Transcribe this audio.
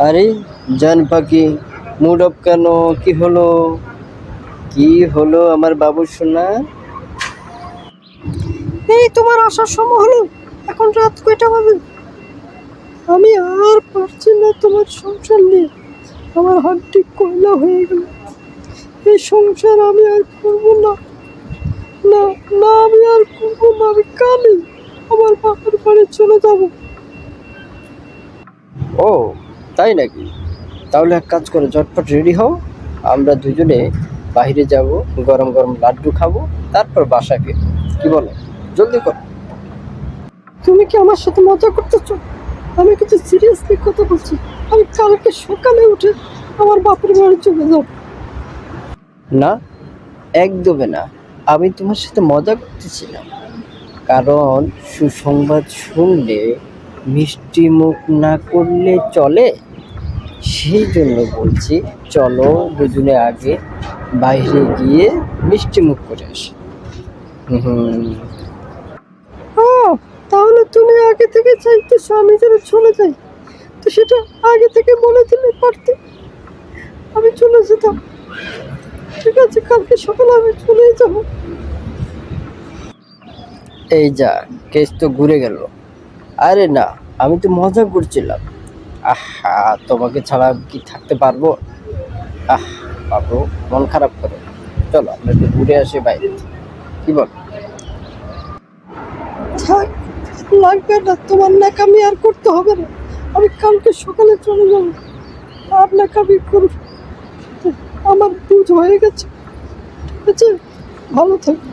আরে জান পাখি, মুড অফ কেন? কি হলো? কি হলো আমার বাবু সোনা? এই তোমার আসার সময় হলো। এখন রাত কয়টা বাজে? আমি আর পারছি না তোমার সংসার নিয়ে। আমার হাতটি কয়লা হয়ে গেল। এই সংসার আমি আর করবো না। না, না, আমি আর করবো না। আমি কালই আমার বাপের বাড়ি চলে যাব। ও তাই নাকি? তাহলে এক কাজ করো, ঝটপট রেডি হও। আমরা দুজনে বাইরে যাব, গরম গরম লাড্ডু খাবো, তারপর বাসায় ফিরবো। কি বলো? জলদি করো। তুমি কি আমার সাথে মজা করতেছো? আমি কিছু সিরিয়াসলি কথা বলছি। আমি কালকে সকালে উঠে আমার বাপের বাড়ি চলে যাব। না, একদমই না। আমি তোমার সাথে মজা করতেছি না। কারণ সুসংবাদ শুনলে মিষ্টি মুখ না করলে চলে। সেই জন্য বলছি, চলো দুজনে আগে বাইরে গিয়ে মিষ্টি মুখ করে আসি। হুম। হ্যাঁ, তাহলে তুমি আগে থেকে চাইতেছো আমি যেন চলে যাই। তো সেটা আগে থেকে বলে দিলে পারতে, আমি চলে যেতাম। ঠিক আছে, কালকে সকালে আমি চলে যাব। এই যা, কেস তো ঘুরে গেল। আরে না, আমি তো মজা করছিলাম। আহা, তোমাকে ছাড়া কি থাকতে পারবো? আহ বাবু, মন খারাপ করো। চলো আমরা একটু ঘুরে আসি বাইরে, কি বল? থাক, লাগবে না, তোমার নাকামি আর করতে হবে না। আমি কালকে সকালে চলে যাব। আর নাকামি করব, আমার বুঝ হয়ে গেছে। ঠিক আছে, ভালো থাকবে।